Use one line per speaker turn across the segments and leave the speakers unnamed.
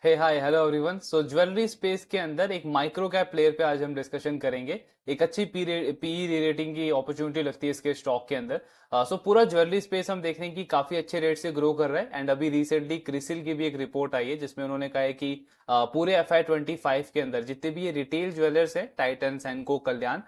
हे hi hello everyone. सो jewellery space के अंदर एक माइक्रो कैप प्लेयर पे आज हम डिस्कशन करेंगे। एक अच्छी पीई रेटिंग की अपॉर्चुनिटी लगती है इसके स्टॉक के अंदर। सो पूरा ज्वेलरी स्पेस हम देख रहे हैं कि काफी अच्छे रेट से ग्रो कर रहा है। एंड अभी रिसेंटली क्रिसिल की भी एक रिपोर्ट आई है जिसमें उन्होंने कहा है कि पूरे FY 25 के अंदर जितने भी ये रिटेल ज्वेलर्स है, टाइटन, सेंको, कल्याण,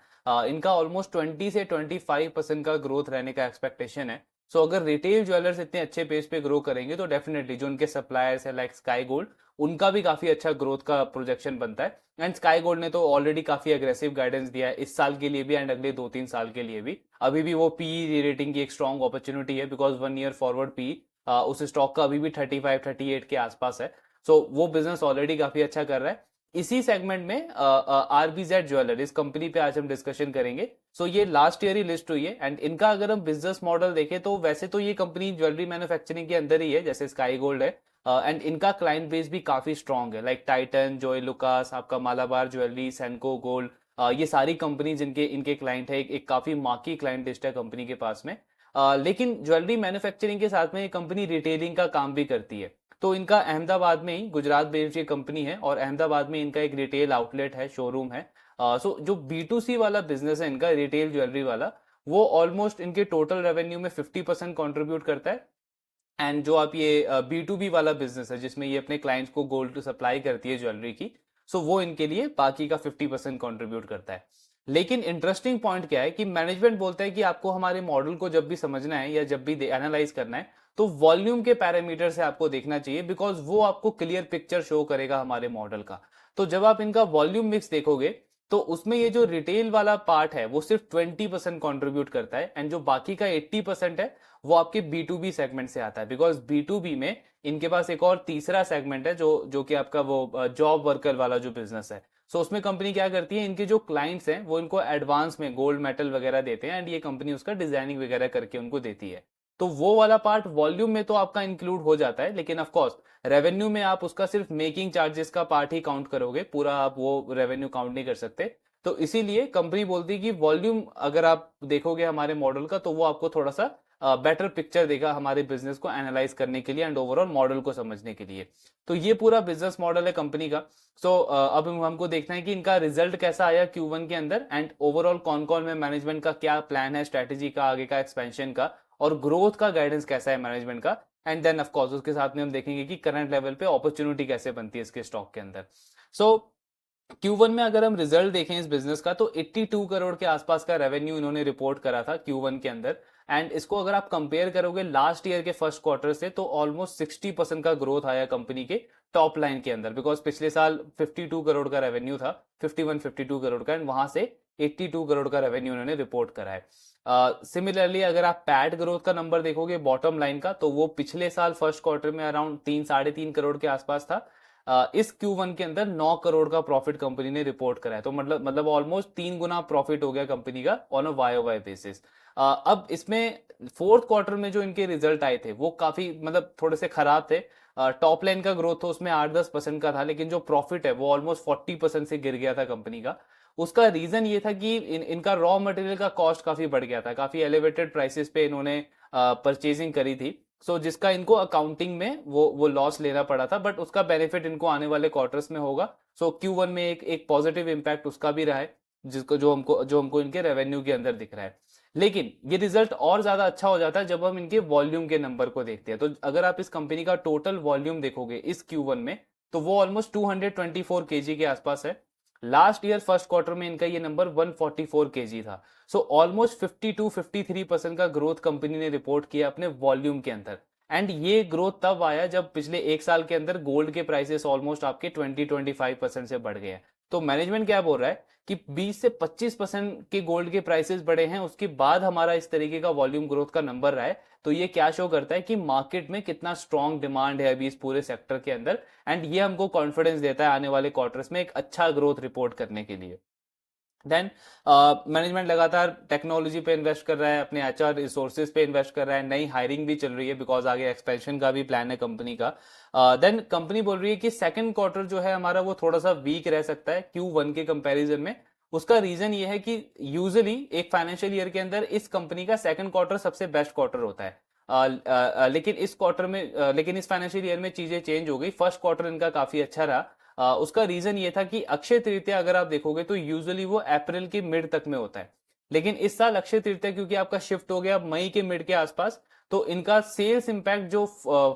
इनका ऑलमोस्ट 20 से 25% का ग्रोथ रहने का एक्सपेक्टेशन है। सो अगर रिटेल ज्वेलर्स इतने अच्छे पेस पे ग्रो करेंगे तो डेफिनेटली जो उनके सप्लायर्स है लाइक स्काई गोल्ड, उनका भी काफी अच्छा ग्रोथ का प्रोजेक्शन बनता है। एंड स्काई गोल्ड ने तो ऑलरेडी काफी अग्रेसिव गाइडेंस दिया है इस साल के लिए भी एंड अगले 2-3 साल के लिए भी। अभी भी वो पीई रेटिंग की एक स्ट्रॉन्ग अपॉर्चुनिटी है बिकॉज 1 ईयर फॉरवर्ड पी उस स्टॉक का अभी भी 35-38 के आसपास है। सो वो बिजनेस ऑलरेडी काफी अच्छा कर रहा है। इसी सेगमेंट में RBZ ज्वेलर, इस कंपनी पे आज हम डिस्कशन करेंगे। सो ये लास्ट ईयर ही लिस्ट हुई है एंड इनका अगर हम बिजनेस मॉडल देखें तो वैसे तो ये कंपनी ज्वेलरी मैन्युफैक्चरिंग के अंदर ही है जैसे स्काई गोल्ड है। एंड इनका क्लाइंट बेस भी काफी स्ट्रांग है लाइक टाइटन, जॉय लुकास, आपका मालाबार ज्वेलरी, सेंको गोल्ड, ये सारी कंपनी जिनके इनके क्लाइंट है। एक काफी मार्की क्लाइंट लिस्ट है कंपनी के पास में। लेकिन ज्वेलरी मैन्युफैक्चरिंग के साथ में ये कंपनी रिटेलिंग का काम भी करती है। तो इनका अहमदाबाद में ही, गुजरात बेस्ड ये कंपनी है और अहमदाबाद में इनका एक रिटेल आउटलेट है, शोरूम है। सो जो B2C वाला बिजनेस है इनका, रिटेल ज्वेलरी वाला, वो ऑलमोस्ट इनके टोटल रेवेन्यू में 50% कॉन्ट्रीब्यूट करता है। एंड जो आप ये B2B वाला बिजनेस है जिसमें ये अपने क्लाइंट्स को गोल्ड सप्लाई करती है ज्वेलरी की, सो वो इनके लिए बाकी का 50% कॉन्ट्रीब्यूट करता है। लेकिन इंटरेस्टिंग पॉइंट क्या है कि मैनेजमेंट बोलता है कि आपको हमारे मॉडल को जब भी समझना है या जब भी एनालाइज करना है तो वॉल्यूम के पैरामीटर से आपको देखना चाहिए बिकॉज वो आपको क्लियर पिक्चर शो करेगा हमारे मॉडल का। तो जब आप इनका वॉल्यूम मिक्स देखोगे तो उसमें ये जो रिटेल वाला पार्ट है वो सिर्फ 20% कॉन्ट्रीब्यूट करता है एंड जो बाकी का 80% है वो आपके B2B सेगमेंट से आता है। बिकॉज B2B में इनके पास एक और तीसरा सेगमेंट है जो जो कि आपका वो जॉब वर्कर वाला जो बिजनेस है। सो उसमें कंपनी क्या करती है, इनके जो क्लाइंट्स हैं वो इनको एडवांस में गोल्ड मेटल वगैरह देते हैं एंड ये कंपनी उसका डिजाइनिंग वगैरह करके उनको देती है। तो वो वाला पार्ट वॉल्यूम में तो आपका इंक्लूड हो जाता है, लेकिन ऑफ कोर्स रेवेन्यू में आप उसका सिर्फ मेकिंग चार्जेस का पार्ट ही काउंट करोगे, पूरा आप वो रेवेन्यू काउंट नहीं कर सकते। तो इसीलिए कंपनी बोलती है कि वॉल्यूम अगर आप देखोगे हमारे मॉडल का तो वो आपको थोड़ा सा बेटर पिक्चर देगा हमारे बिजनेस को एनालाइज करने के लिए एंड ओवरऑल मॉडल को समझने के लिए। तो ये पूरा बिजनेस मॉडल है कंपनी का। सो अब हमको देखना है कि इनका रिजल्ट कैसा आया Q1 के अंदर एंड ओवरऑल कौन कौन में मैनेजमेंट का क्या प्लान है, स्ट्रेटेजी का, आगे का एक्सपेंशन का और ग्रोथ का गाइडेंस कैसा है मैनेजमेंट का। एंड देन ऑफ कोर्स उसके साथ में हम देखेंगे कि करंट लेवल पे अपॉर्चुनिटी कैसे बनती है इसके स्टॉक के अंदर। सो Q1 में अगर हम रिजल्ट देखें इस बिजनेस का तो 82 करोड़ के आसपास का रेवेन्यू इन्होंने रिपोर्ट करा था Q1 के अंदर। एंड इसको अगर आप कंपेयर करोगे लास्ट ईयर के फर्स्ट क्वार्टर से तो ऑलमोस्ट 60% का ग्रोथ आया कंपनी के टॉप लाइन के अंदर। बिकॉज पिछले साल 52 करोड़ का रेवेन्यू था, 51-52 करोड़ का, एंड वहां से 82 करोड़ का रेवेन्यू उन्होंने रिपोर्ट करा है। सिमिलरली अगर आप पैट ग्रोथ का नंबर देखोगे बॉटम लाइन का तो वो पिछले साल फर्स्ट क्वार्टर में अराउंड 3-3.5 करोड़ के आसपास था। इस Q1 के अंदर 9 करोड़ का प्रॉफिट कंपनी ने रिपोर्ट करा है। तो मतलब ऑलमोस्ट 3 गुना प्रॉफिट हो गया कंपनी का ऑन अ YOY बेसिस। अब इसमें फोर्थ क्वार्टर में जो इनके रिजल्ट आए थे वो काफी मतलब थोड़े से खराब थे। टॉप लाइन का ग्रोथ तो उसमें 8-10% का था, लेकिन जो प्रॉफिट है वो ऑलमोस्ट 40% से गिर गया था कंपनी का। उसका रीजन ये था कि इनका रॉ मटेरियल का कॉस्ट काफी बढ़ गया था, काफी एलिवेटेड प्राइसेस पे इन्होंने परचेजिंग करी थी। सो जिसका इनको अकाउंटिंग में वो लॉस लेना पड़ा था, बट उसका बेनिफिट इनको आने वाले क्वार्टर्स में होगा। सो Q1 में एक पॉजिटिव इंपैक्ट उसका भी रहा है जिसको जो हमको इनके रेवेन्यू के अंदर दिख रहा है। लेकिन ये रिजल्ट और ज्यादा अच्छा हो जाता है जब हम इनके वॉल्यूम के नंबर को देखते हैं। तो अगर आप इस कंपनी का टोटल वॉल्यूम देखोगे इस Q1 में तो वो ऑलमोस्ट 224 केजी के आसपास है। लास्ट ईयर फर्स्ट क्वार्टर में इनका ये नंबर 144 केजी था। सो ऑलमोस्ट 52-53% का ग्रोथ कंपनी ने रिपोर्ट किया अपने वॉल्यूम के अंदर। एंड ये ग्रोथ तब आया जब पिछले एक साल के अंदर गोल्ड के प्राइसेस ऑलमोस्ट आपके 20-25% से बढ़ गए हैं। तो मैनेजमेंट क्या बोल रहा है कि 20 से 25% के गोल्ड के प्राइसेस बढ़े हैं, उसके बाद हमारा इस तरीके का वॉल्यूम ग्रोथ का नंबर रहा है। तो ये क्या शो करता है कि मार्केट में कितना स्ट्रॉन्ग डिमांड है अभी इस पूरे सेक्टर के अंदर। एंड ये हमको कॉन्फिडेंस देता है आने वाले क्वार्टर्स में एक अच्छा ग्रोथ रिपोर्ट करने के लिए। देन मैनेजमेंट लगातार टेक्नोलॉजी पे इन्वेस्ट कर रहा है, अपने HR रिसोर्सेज पे इन्वेस्ट कर रहा है, नई हायरिंग भी चल रही है बिकॉज आगे एक्सपेंशन का भी प्लान है कंपनी का। देन कंपनी बोल रही है कि सेकंड क्वार्टर जो है हमारा वो थोड़ा सा वीक रह सकता है Q1 के कंपैरिजन में। उसका रीजन ये है कि यूजुअली एक फाइनेंशियल ईयर के अंदर इस कंपनी का सेकंड क्वार्टर सबसे बेस्ट क्वार्टर होता है। लेकिन इस क्वार्टर में लेकिन इस फाइनेंशियल ईयर में चीजें चेंज हो गई। फर्स्ट क्वार्टर इनका काफी अच्छा रहा। उसका रीजन ये था कि अक्षय तृतीया अगर आप देखोगे तो यूजुअली वो अप्रैल के मिड तक में होता है, लेकिन इस साल अक्षय तृतीया क्योंकि आपका शिफ्ट हो गया मई के मिड के आसपास, तो इनका सेल्स इंपैक्ट जो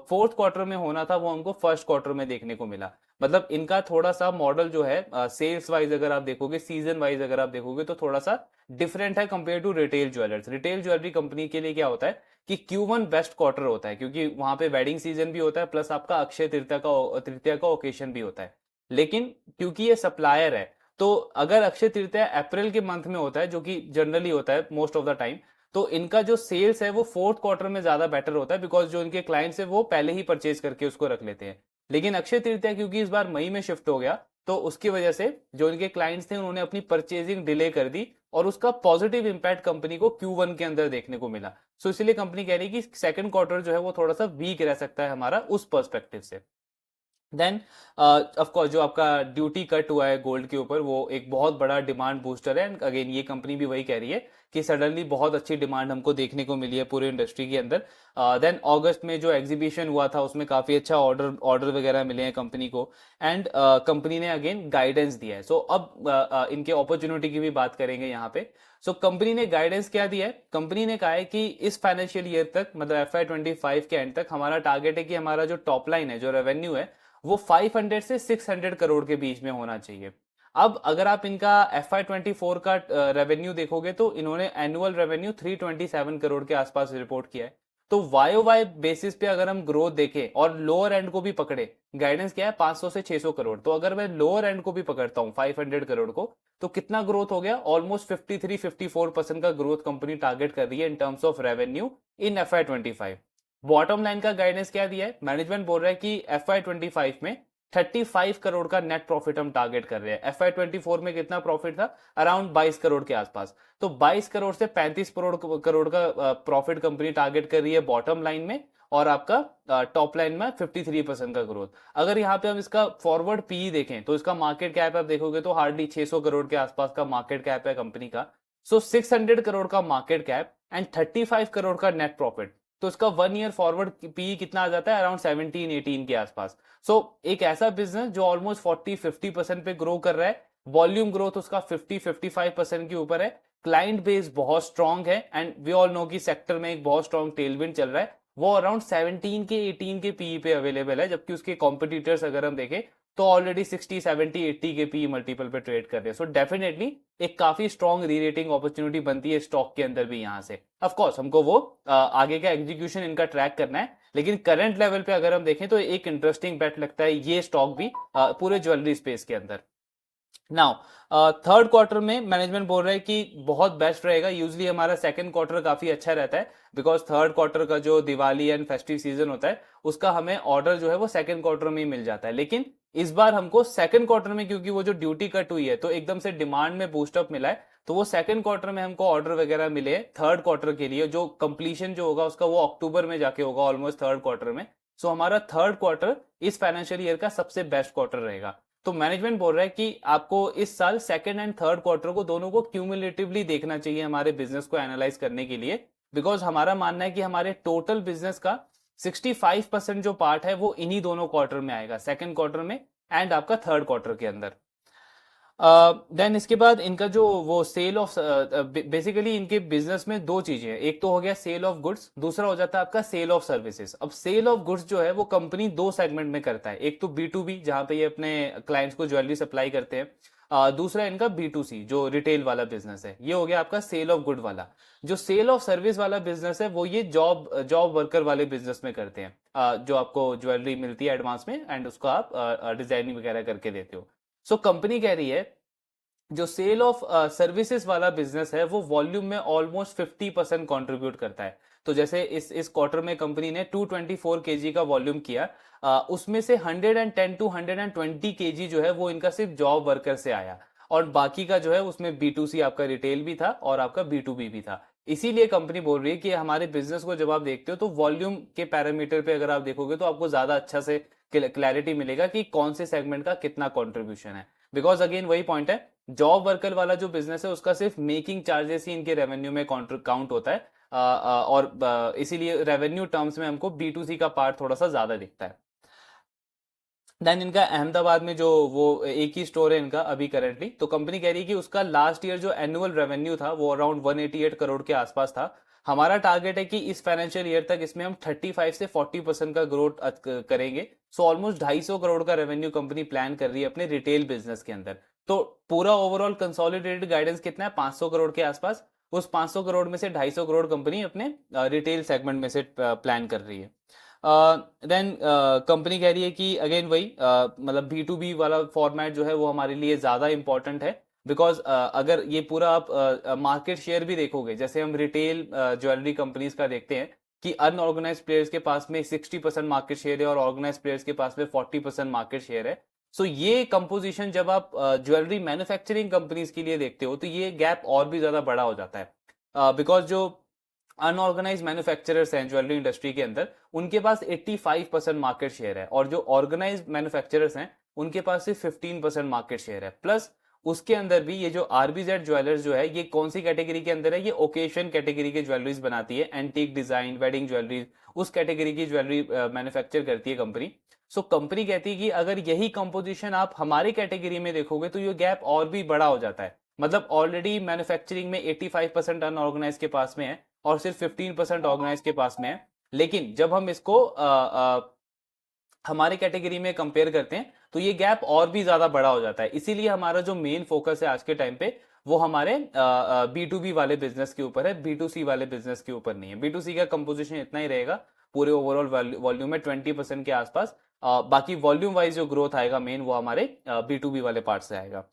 फोर्थ क्वार्टर में होना था वो हमको फर्स्ट क्वार्टर में देखने को मिला। मतलब इनका थोड़ा सा मॉडल जो है सेल्स वाइज अगर आप देखोगे, सीजन वाइज अगर आप देखोगे तो थोड़ा सा डिफरेंट है compare to retail jewellers. Retail jewellery company के लिए क्या होता है कि Q1 बेस्ट क्वार्टर होता है, क्योंकि वहां पे वेडिंग सीजन भी होता है प्लस आपका अक्षय तृतीया का ओकेशन भी होता है। लेकिन क्योंकि ये सप्लायर है, तो अगर अक्षय तृतीया अप्रैल के मंथ में होता है जो कि जनरली होता है मोस्ट ऑफ द टाइम, तो इनका जो सेल्स है वो फोर्थ क्वार्टर में ज्यादा बेटर होता है, बिकॉज जो इनके क्लाइंट्स है वो पहले ही परचेज करके उसको रख लेते हैं। लेकिन अक्षय तृतीया क्योंकि इस बार मई में शिफ्ट हो गया, तो उसकी वजह से जो इनके क्लाइंट्स थे उन्होंने अपनी परचेजिंग डिले कर दी, और उसका पॉजिटिव इंपैक्ट कंपनी को Q1 के अंदर देखने को मिला। सो इसलिए कंपनी कह रही है कि सेकंड क्वार्टर जो है वो थोड़ा सा वीक रह सकता है हमारा उस पर्सपेक्टिव से। देन ऑफ कोर्स जो आपका ड्यूटी कट हुआ है गोल्ड के ऊपर, वो एक बहुत बड़ा डिमांड बूस्टर है। एंड अगेन ये कंपनी भी वही कह रही है कि सडनली बहुत अच्छी डिमांड हमको देखने को मिली है पूरे इंडस्ट्री के अंदर। देन अगस्त में जो एग्जीबिशन हुआ था उसमें काफी अच्छा ऑर्डर ऑर्डर वगैरह मिले हैं कंपनी को। एंड कंपनी ने अगेन गाइडेंस दिया है। सो अब इनके अपॉर्चुनिटी की भी बात करेंगे यहाँ पे। सो कंपनी ने गाइडेंस क्या दिया है? कंपनी ने कहा है कि इस फाइनेंशियल ईयर तक, मतलब FY25 के एंड तक हमारा टारगेट है कि हमारा जो टॉप लाइन है, जो रेवेन्यू है, वो 500 से 600 करोड़ के बीच में होना चाहिए। अब अगर आप इनका FY24 का रेवेन्यू देखोगे तो इन्होंने एनुअल रेवेन्यू 327 करोड़ के आसपास रिपोर्ट किया है। तो वाई बेसिस पे अगर हम ग्रोथ देखें और लोअर एंड को भी पकड़े, गाइडेंस क्या है 500 से 600 करोड़, तो अगर मैं लोअर एंड को भी पकड़ता हूं 500 करोड़ को, तो कितना ग्रोथ हो गया? ऑलमोस्ट 53-54% का ग्रोथ कंपनी टारगेट कर रही है in terms of revenue in FY25। Bottom line का गाइडेंस क्या दिया है? मैनेजमेंट बोल रहा है कि FY25 में 35 करोड़ का नेट प्रॉफिट हम टारगेट कर रहे हैं। FY24 में कितना प्रॉफिट था? अराउंड 22 करोड़ के आसपास। तो 22 करोड़ से 35 करोड़ का प्रॉफिट कंपनी टारगेट कर रही है बॉटम लाइन में, और आपका टॉप लाइन में 53% का ग्रोथ। अगर यहाँ पे हम इसका फॉरवर्ड पी देखें तो इसका मार्केट कैप आप देखोगे तो हार्डली 600 करोड़ के आसपास का मार्केट कैप है कंपनी का। सो 600 करोड़ का मार्केट कैप एंड 35 करोड़ का नेट प्रॉफिट, तो इसका 1 ईयर फॉरवर्ड पी कितना आ जाता है? अराउंड 17-18 के आसपास। सो एक ऐसा बिजनेस जो ऑलमोस्ट 40-50% पे ग्रो कर रहा है, वॉल्यूम ग्रोथ उसका 50-55% के ऊपर है, क्लाइंट बेस बहुत स्ट्रांग है, एंड वी ऑल नो कि सेक्टर में एक बहुत स्ट्रांग टेलविंड चल रहा है, वो अराउंड 17 के 18 के पी पे अवेलेबल है, जबकि उसके कॉम्पिटिटर्स अगर हम देखें तो ऑलरेडी 60-70-80 के पी मल्टीपल पे ट्रेड कर रहे हैं। सो डेफिनेटली एक काफी स्ट्रॉन्ग री रेटिंग अपॉर्चुनिटी बनती है स्टॉक के अंदर भी यहाँ से। ऑफ कोर्स हमको वो आगे का एग्जीक्यूशन इनका ट्रैक करना है, लेकिन करंट लेवल पे अगर हम देखें तो एक इंटरेस्टिंग बेट लगता है ये स्टॉक भी पूरे ज्वेलरी स्पेस के अंदर। नाउ थर्ड क्वार्टर में मैनेजमेंट बोल रहा है कि बहुत बेस्ट रहेगा। यूजली हमारा सेकंड क्वार्टर काफी अच्छा रहता है, बिकॉज थर्ड क्वार्टर का जो दिवाली एंड फेस्टिव सीजन होता है उसका हमें ऑर्डर जो है वो सेकंड क्वार्टर में ही मिल जाता है। लेकिन इस बार हमको सेकंड क्वार्टर में, क्योंकि वो जो ड्यूटी कट हुई है तो एकदम से डिमांड में बूस्टअप मिला है, तो वो सेकंड क्वार्टर में हमको ऑर्डर वगैरह मिले थर्ड क्वार्टर के लिए। जो कंप्लीशन जो होगा उसका वो अक्टूबर में जाके होगा ऑलमोस्ट थर्ड क्वार्टर में। सो हमारा थर्ड क्वार्टर इस फाइनेंशियल ईयर का सबसे बेस्ट क्वार्टर रहेगा। तो मैनेजमेंट बोल रहा है कि आपको इस साल सेकंड एंड थर्ड क्वार्टर को दोनों को क्यूमुलेटिवली देखना चाहिए हमारे बिजनेस को एनालाइज करने के लिए, बिकॉज हमारा मानना है कि हमारे टोटल बिजनेस का 65% जो पार्ट है वो इन्हीं दोनों क्वार्टर में आएगा, सेकंड क्वार्टर में एंड आपका थर्ड क्वार्टर के अंदर। देन इसके बाद इनका जो वो सेल ऑफ, बेसिकली इनके बिजनेस में दो चीजें हैं, एक तो हो गया सेल ऑफ गुड्स, दूसरा हो जाता है आपका सेल ऑफ सर्विसेज। अब सेल ऑफ गुड्स जो है वो कंपनी दो सेगमेंट में करता है, एक तो B2B जहां पे ये अपने क्लाइंट्स को ज्वेलरी सप्लाई करते हैं, दूसरा इनका B2C जो रिटेल वाला बिजनेस है, ये हो गया आपका सेल ऑफ गुड वाला। जो सेल ऑफ सर्विस वाला बिजनेस है वो ये जॉब वर्कर वाले बिजनेस में करते हैं, जो आपको ज्वेलरी मिलती है एडवांस में एंड उसको आप डिजाइनिंग वगैरह करके देते हो। सो कंपनी कह रही है जो सेल ऑफ सर्विसेज वाला बिजनेस है वो वॉल्यूम में ऑलमोस्ट 50% कंट्रीब्यूट करता है। तो जैसे इस क्वार्टर में कंपनी ने 224 केजी का वॉल्यूम किया, उसमें से 110 टू 120 केजी जो है वो इनका सिर्फ जॉब वर्कर से आया, और बाकी का जो है उसमें B2C आपका रिटेल भी था और आपका B2B भी था। इसीलिए कंपनी बोल रही है कि हमारे बिजनेस को जब आप देखते हो तो वॉल्यूम के पैरामीटर पे अगर आप देखोगे तो आपको ज्यादा अच्छा से क्लैरिटी मिलेगा कि कौन से सेगमेंट का कितना कॉन्ट्रीब्यूशन है। बिकॉज अगेन वही पॉइंट है, जॉब वर्कर वाला जो बिजनेस है उसका सिर्फ मेकिंग चार्जेस ही इनके रेवेन्यू में काउंट होता है, और इसीलिए रेवेन्यू टर्म्स में हमको B2C का पार्ट थोड़ा सा ज्यादा दिखता है। देन इनका अहमदाबाद में जो वो एक ही स्टोर है इनका अभी करेंटली, तो कंपनी कह रही है कि उसका लास्ट ईयर जो एनुअल रेवेन्यू था वो अराउंड 188 करोड़ के आसपास था। हमारा टारगेट है कि इस फाइनेंशियल ईयर तक इसमें हम 35 से 40% का ग्रोथ करेंगे। सो ऑलमोस्ट 250 करोड़ का रेवेन्यू कंपनी प्लान कर रही है अपने रिटेल बिजनेस के अंदर। तो पूरा ओवरऑल कंसोलिडेटेड गाइडेंस कितना है, 500 करोड़ के आसपास। उस 500 करोड़ में से 250 करोड़ कंपनी अपने रिटेल सेगमेंट में से प्लान कर रही है। देन कंपनी कह रही है कि अगेन वही मतलब B2B वाला फॉर्मेट जो है वो हमारे लिए ज़्यादा इंपॉर्टेंट है। बिकॉज अगर ये पूरा आप मार्केट शेयर भी देखोगे, जैसे हम रिटेल ज्वेलरी कंपनीज का देखते हैं कि अनऑर्गेनाइज प्लेयर्स के पास में 60% मार्केट शेयर है और ऑर्गेनाइज प्लेयर्स के पास में 40% मार्केट शेयर है। सो ये कंपोजिशन जब आप ज्वेलरी मैन्युफैक्चरिंग कंपनीज के लिए देखते हो तो ये गैप और भी ज़्यादा बड़ा हो जाता है। बिकॉज जो अनऑर्गेनाइज मैन्युफैक्चरर्स हैं ज्वेलरी इंडस्ट्री के अंदर, उनके पास 85% मार्केट शेयर है, और जो ऑर्गेनाइज मैन्युफैक्चरर्स हैं उनके पास सिर्फ 15% मार्केट शेयर है। प्लस उसके अंदर भी ये जो आरबीजेड ज्वेलर्स जो है ये कौन सी कैटेगरी के अंदर है, ये ओकेशन कैटेगरी के ज्वेलरीज बनाती है, एंटीक डिजाइन वेडिंग ज्वेलरी, उस कैटेगरी की ज्वेलरी मैन्युफैक्चर करती है कंपनी। सो कंपनी कहती है कि अगर यही कंपोजिशन आप हमारी कैटेगरी में देखोगे तो ये गैप और भी बड़ा हो जाता है। मतलब ऑलरेडी मैन्युफैक्चरिंग में 85% अनऑर्गेनाइज के पास में है और सिर्फ 15% ऑर्गेनाइज के पास में है। लेकिन जब हम इसको हमारे कैटेगरी में कंपेयर करते हैं तो ये गैप और भी ज्यादा बड़ा हो जाता है। इसीलिए हमारा जो मेन फोकस है आज के टाइम पे वो हमारे B2B वाले बिजनेस के ऊपर है, B2C वाले बिजनेस के ऊपर नहीं है। B2C का कंपोजिशन इतना ही रहेगा पूरे ओवरऑल वॉल्यूम में 20% के आसपास। बाकी वॉल्यूम वाइज जो ग्रोथ आएगा मेन वो हमारे B2B वाले पार्ट से आएगा।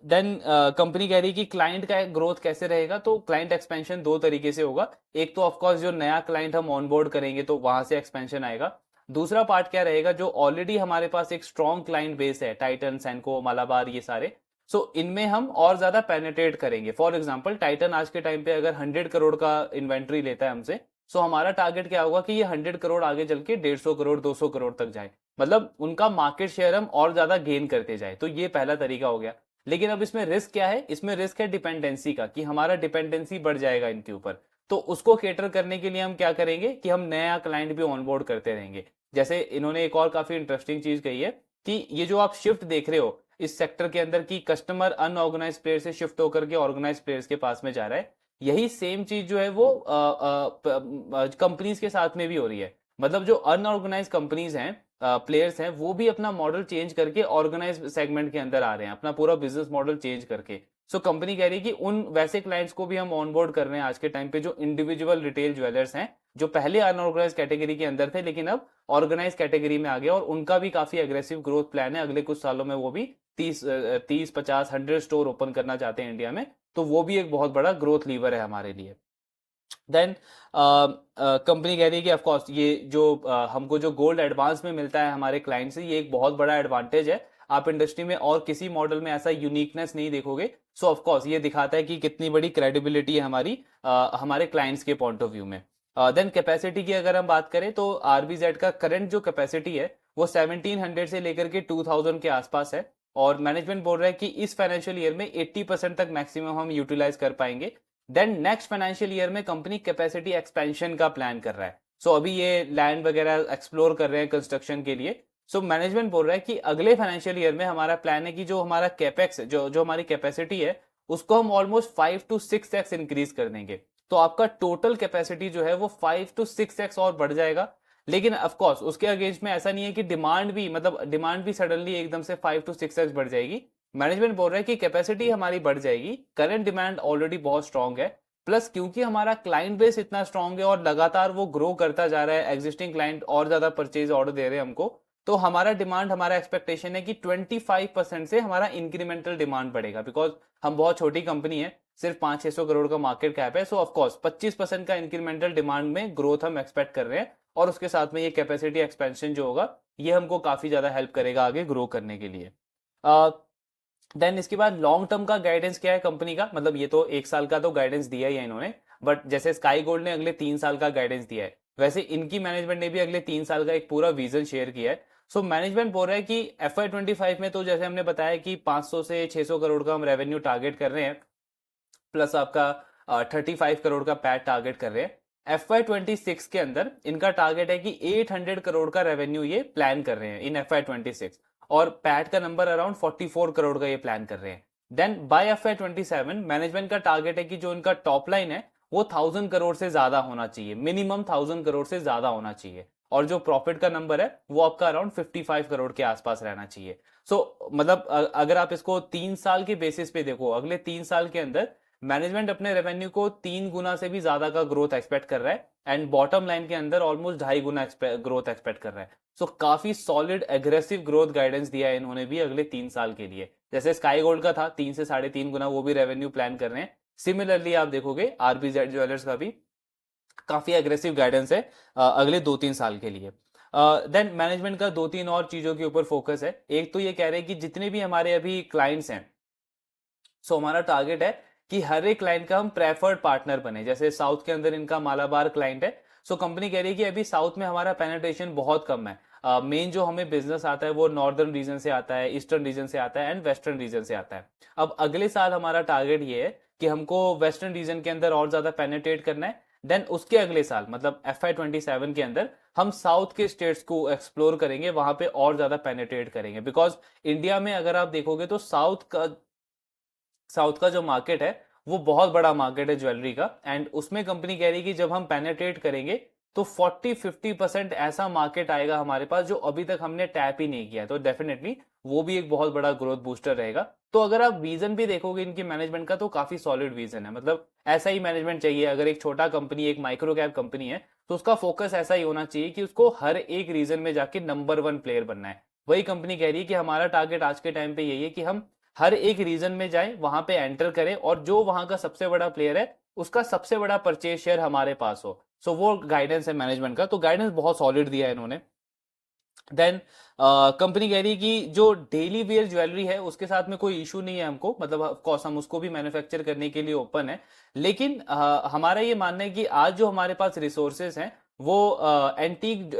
देन कंपनी कह रही है कि क्लाइंट का ग्रोथ कैसे रहेगा, तो क्लाइंट एक्सपेंशन दो तरीके से होगा। एक तो ऑफकोर्स जो नया क्लाइंट हम ऑनबोर्ड करेंगे तो वहां से एक्सपेंशन आएगा। दूसरा पार्ट क्या रहेगा, जो ऑलरेडी हमारे पास एक स्ट्रॉन्ग क्लाइंट बेस है, टाइटन, सैनको, मालाबार, ये सारे, सो इनमें हम और ज्यादा पेनिट्रेट करेंगे। फॉर एग्जांपल टाइटन आज के टाइम पे अगर 100 करोड़ का इन्वेंट्री लेता है हमसे, सो हमारा टारगेट क्या होगा कि ये 100 करोड़ आगे चल के 150 करोड़ 200 करोड़ तक जाए, मतलब उनका मार्केट शेयर हम और ज्यादा गेन करते जाए। तो ये पहला तरीका हो गया। लेकिन अब इसमें रिस्क क्या है, इसमें रिस्क है डिपेंडेंसी का, कि हमारा डिपेंडेंसी बढ़ जाएगा इनके ऊपर। तो उसको केटर करने के लिए हम क्या करेंगे कि हम नया क्लाइंट भी ऑनबोर्ड करते रहेंगे। जैसे इन्होंने एक और काफी इंटरेस्टिंग चीज कही है कि ये जो आप शिफ्ट देख रहे हो इस सेक्टर के अंदर की कस्टमर अनऑर्गेनाइज प्लेयर से शिफ्ट होकर के ऑर्गेनाइज प्लेयर्स के पास में जा रहा है, यही सेम चीज जो है वो कंपनीज के साथ में भी हो रही है। मतलब जो अनऑर्गेनाइज कंपनीज हैं, प्लेयर्स हैं, वो भी अपना मॉडल चेंज करके ऑर्गेनाइज सेगमेंट के अंदर आ रहे हैं, अपना पूरा बिजनेस मॉडल चेंज करके। सो कंपनी कह रही है कि उन वैसे क्लाइंट्स को भी हम ऑनबोर्ड कर रहे हैं आज के टाइम पे, जो इंडिविजुअल रिटेल ज्वेलर्स हैं, जो पहले अनऑर्गेनाइज कैटेगरी के अंदर थे लेकिन अब ऑर्गेनाइज कैटेगरी में आ गए, और उनका भी काफी अग्रेसिव ग्रोथ प्लान है। अगले कुछ सालों में वो भी 30, 50, 100 स्टोर ओपन करना चाहते हैं इंडिया में। तो वो भी एक बहुत बड़ा ग्रोथ लीवर है हमारे लिए। देन कंपनी कह रही है कि ऑफकोर्स ये जो हमको जो गोल्ड एडवांस में मिलता है हमारे क्लाइंट से, ये एक बहुत बड़ा एडवांटेज है। आप इंडस्ट्री में और किसी मॉडल में ऐसा यूनिकनेस नहीं देखोगे। सो ऑफकोर्स ये दिखाता है कि कितनी बड़ी क्रेडिबिलिटी है हमारी हमारे क्लाइंट्स के पॉइंट ऑफ व्यू में। देन कैपेसिटी की अगर हम बात करें तो आरबीजेड का करंट जो कैपेसिटी है वो 1700 से लेकर के 2000 के आसपास है, और मैनेजमेंट बोल रहा है कि इस फाइनेंशियल ईयर में 80% तक मैक्सिमम हम यूटिलाइज कर पाएंगे। देन नेक्स्ट फाइनेंशियल ईयर में कंपनी कैपेसिटी एक्सपेंशन का प्लान कर रहा है। सो अभी ये लैंड वगैरह एक्सप्लोर कर रहे हैं कंस्ट्रक्शन के लिए। सो मैनेजमेंट बोल रहा है कि अगले फाइनेंशियल ईयर में हमारा प्लान है कि जो हमारा कैपेक्स जो हमारी कैपेसिटी है उसको हम ऑलमोस्ट 5 to 6x इंक्रीज कर देंगे। तो आपका टोटल कैपेसिटी जो है वो 5 to 6x और बढ़ जाएगा। लेकिन ऑफकोर्स उसके अगेंस्ट में ऐसा नहीं है कि डिमांड भी सडनली एकदम से 5 to 6x बढ़ जाएगी। मैनेजमेंट बोल रहा है कि कैपेसिटी हमारी बढ़ जाएगी, करंट डिमांड ऑलरेडी बहुत स्ट्रांग है, प्लस क्योंकि हमारा क्लाइंट बेस इतना स्ट्रांग है और लगातार वो ग्रो करता जा रहा है, एग्जिस्टिंग क्लाइंट और ज्यादा परचेज ऑर्डर दे रहे हैं हमको, तो हमारा डिमांड, हमारा एक्सपेक्टेशन है कि 25% से हमारा इंक्रीमेंटल डिमांड बढ़ेगा। बिकॉज हम बहुत छोटी कंपनी है, सिर्फ 500-600 करोड़ का मार्केट कैप है। सो ऑफकोर्स 25% का इंक्रीमेंटल डिमांड में ग्रोथ हम एक्सपेक्ट कर रहे हैं, और उसके साथ में ये कैपेसिटी एक्सपेंशन जो होगा ये हमको काफी ज्यादा हेल्प करेगा आगे ग्रो करने के लिए। देन इसके बाद लॉन्ग टर्म का गाइडेंस क्या है कंपनी का, मतलब ये तो 1 साल का तो गाइडेंस दिया ही है इन्होंने, बट जैसे स्काई गोल्ड ने अगले 3 साल का गाइडेंस दिया है, वैसे इनकी मैनेजमेंट ने भी अगले 3 साल का एक पूरा विजन शेयर किया है। सो मैनेजमेंट बोल रहा है कि FY25 में तो जैसे हमने बताया कि 500 से 600 करोड़ का हम रेवेन्यू टारगेट कर रहे हैं, प्लस आपका 35 करोड़ का पैट टारगेट कर रहे हैं। FY26 के अंदर इनका टारगेट है कि 800 करोड़ का रेवेन्यू ये प्लान कर रहे हैं इन FY26, और पैट का नंबर अराउंड 44 करोड़ का ये प्लान कर रहे हैं। देन बाय FY27 मैनेजमेंट का टारगेट है कि जो इनका टॉप लाइन है वो 1000 करोड़ से ज्यादा होना चाहिए, मिनिमम 1000 करोड़ से ज्यादा होना चाहिए, और जो प्रॉफिट का नंबर है वो आपका अराउंड 55 करोड़ के आसपास रहना चाहिए। मतलब अगर आप इसको 3 साल के बेसिस पे देखो, अगले 3 साल के अंदर मैनेजमेंट अपने रेवेन्यू को 3 गुना से भी ज्यादा का ग्रोथ एक्सपेक्ट कर रहा है, एंड बॉटम लाइन के अंदर ऑलमोस्ट 2.5 गुना ग्रोथ एक्सपेक्ट कर रहा है। काफी सॉलिड एग्रेसिव ग्रोथ गाइडेंस दिया है इन्होंने भी अगले 3 साल के लिए। जैसे स्काई गोल्ड का था 3 से 3.5 गुना वो भी रेवेन्यू प्लान कर रहे हैं, सिमिलरली आप देखोगे आरबीजेड ज्वेलर्स का भी काफी एग्रेसिव गाइडेंस है अगले 2-3 साल के लिए। देन मैनेजमेंट का 2-3 और चीजों के ऊपर फोकस है। एक तो ये कह रहे हैं कि जितने भी हमारे अभी क्लाइंट्स हैं, हमारा टारगेट है कि हर एक क्लाइंट का हम प्रेफर्ड पार्टनर बने। जैसे साउथ के अंदर इनका मालाबार क्लाइंट है, कंपनी कह रही है कि अभी साउथ में हमारा पेनिट्रेशन बहुत कम है। मेन जो हमें बिजनेस आता है वो नॉर्दर्न रीजन से आता है, ईस्टर्न रीजन से आता है, एंड वेस्टर्न रीजन से आता है। अब अगले साल हमारा टारगेट ये है कि हमको वेस्टर्न रीजन के अंदर और ज्यादा पेनिट्रेट करना है। देन उसके अगले साल मतलब FY27 के अंदर हम साउथ के स्टेट्स को एक्सप्लोर करेंगे, वहां पे और ज्यादा पेनिट्रेट करेंगे। बिकॉज इंडिया में अगर आप देखोगे तो साउथ का जो मार्केट है वो बहुत बड़ा मार्केट है ज्वेलरी का, एंड उसमें कंपनी कह रही है कि जब हम पेनेट्रेट करेंगे तो 40-50% ऐसा मार्केट आएगा हमारे पास जो अभी तक हमने टैप ही नहीं किया है। तो डेफिनेटली वो भी एक बहुत बड़ा ग्रोथ बूस्टर रहेगा। तो अगर आप विजन भी देखोगे इनकी मैनेजमेंट का तो काफी सॉलिड विजन है। मतलब ऐसा ही मैनेजमेंट चाहिए। अगर एक छोटा कंपनी, एक माइक्रो कैप कंपनी है, तो उसका फोकस ऐसा ही होना चाहिए कि उसको हर एक रीजन में जाके नंबर 1 प्लेयर बनना है। वही कंपनी कह रही है कि हमारा टारगेट आज के टाइम पे यही है कि हम हर एक रीजन में जाएं, वहां पे एंटर करें, और जो वहां का सबसे बड़ा प्लेयर है उसका सबसे बड़ा परचेज शेयर हमारे पास हो। वो गाइडेंस है मैनेजमेंट का। तो गाइडेंस बहुत सॉलिड दिया है इन्होंने। देन कंपनी कह रही है कि जो डेली वेयर ज्वेलरी है उसके साथ में कोई इशू नहीं है हमको, मतलब ऑफकोर्स हम उसको भी मैन्युफैक्चर करने के लिए ओपन है। लेकिन हमारा ये मानना है कि आज जो हमारे पास रिसोर्सेज हैं वो एंटीक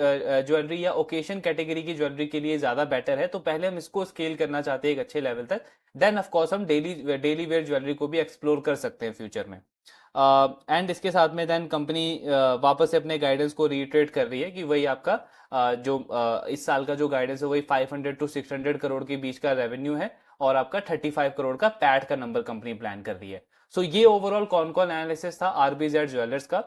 ज्वेलरी या ओकेशन कैटेगरी की ज्वेलरी के लिए ज्यादा बेटर है। तो पहले हम इसको स्केल करना चाहते हैं एक अच्छे लेवल तक, देन ऑफकोर्स हम डेली वेयर ज्वेलरी को भी एक्सप्लोर कर सकते हैं फ्यूचर में। एंड इसके साथ में देन कंपनी वापस से अपने गाइडेंस को रिट्रेट कर रही है कि वही आपका जो इस साल का जो गाइडेंस है वही 500 to 600 करोड़ के बीच का रेवेन्यू है, और आपका 35 करोड़ का पैट का नंबर कंपनी प्लान कर रही है। ये ओवरऑल कौन एनालिसिस था आरबीजेड ज्वेलर्स का।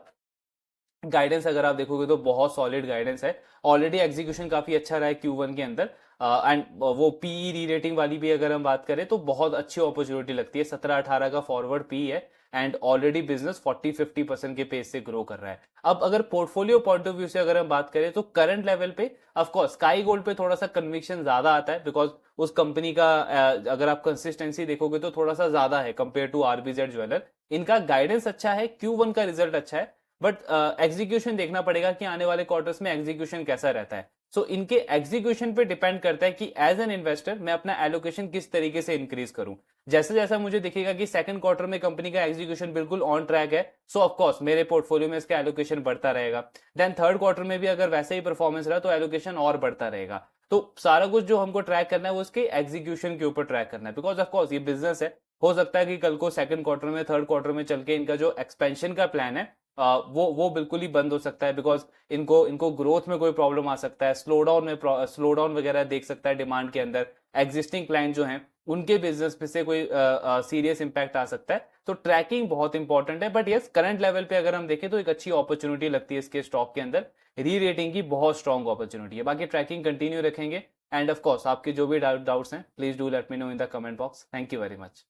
गाइडेंस अगर आप देखोगे तो बहुत सॉलिड गाइडेंस है। ऑलरेडी एग्जीक्यूशन काफी अच्छा रहा है Q1 के अंदर, एंड वो पीई री रेटिंग वाली भी अगर हम बात करें तो बहुत अच्छी अपॉर्चुनिटी लगती है। 17-18 का फॉरवर्ड पी है, एंड ऑलरेडी बिजनेस 40-50% के पेस से ग्रो कर रहा है। अब अगर पोर्टफोलियो पॉइंट ऑफ व्यू से अगर हम बात करें तो करंट लेवल पे ऑफकोर्स स्काई गोल्ड पे थोड़ा सा कन्विक्शन ज्यादा आता है, बिकॉज उस कंपनी का अगर आप कंसिस्टेंसी देखोगे तो थोड़ा सा ज्यादा है कंपेयर टू आरबीजेड ज्वेलर। इनका गाइडेंस अच्छा है, Q1 का रिजल्ट अच्छा है, बट एग्जीक्यूशन देखना पड़ेगा कि आने वाले क्वार्टर्स में एग्जीक्यूशन कैसा रहता है। इनके एग्जीक्यूशन पे डिपेंड करता है कि एज एन इन्वेस्टर मैं अपना एलोकेशन किस तरीके से इंक्रीज करूं। जैसे जैसा मुझे दिखेगा कि सेकंड क्वार्टर में कंपनी का एग्जीक्यूशन बिल्कुल ऑन ट्रैक है, ऑफकोर्स मेरे पोर्टफोलियो में इसका एलोकेशन बढ़ता रहेगा। देन थर्ड क्वार्टर में भी अगर वैसे ही परफॉर्मेंस रहा तो एलोकेशन और बढ़ता रहेगा। तो सारा कुछ जो हमको ट्रैक करना है वो उसके एग्जीक्यूशन के ऊपर ट्रैक करना है, बिकॉज ऑफकोर्स ये बिजनेस है। हो सकता है कि कल को सेकंड क्वार्टर में, थर्ड क्वार्टर में चल के इनका जो एक्सपेंशन का प्लान है वो बिल्कुल ही बंद हो सकता है, बिकॉज इनको ग्रोथ में कोई प्रॉब्लम आ सकता है, स्लो डाउन वगैरह देख सकता है डिमांड के अंदर, एग्जिस्टिंग क्लाइंट जो हैं उनके बिजनेस पे से कोई सीरियस इंपैक्ट आ सकता है। तो ट्रैकिंग बहुत इंपॉर्टेंट है, बट यस करंट लेवल पे अगर हम देखें तो एक अच्छी अपॉर्चुनिटी लगती है इसके स्टॉक के अंदर। री रेटिंग की बहुत स्ट्रॉन्ग अपॉर्चुनिटी है। बाकी ट्रैकिंग कंटिन्यू रखेंगे, एंड ऑफ कोर्स आपके जो भी डाउट्स हैं please do let me know in the comment box. Thank you very much.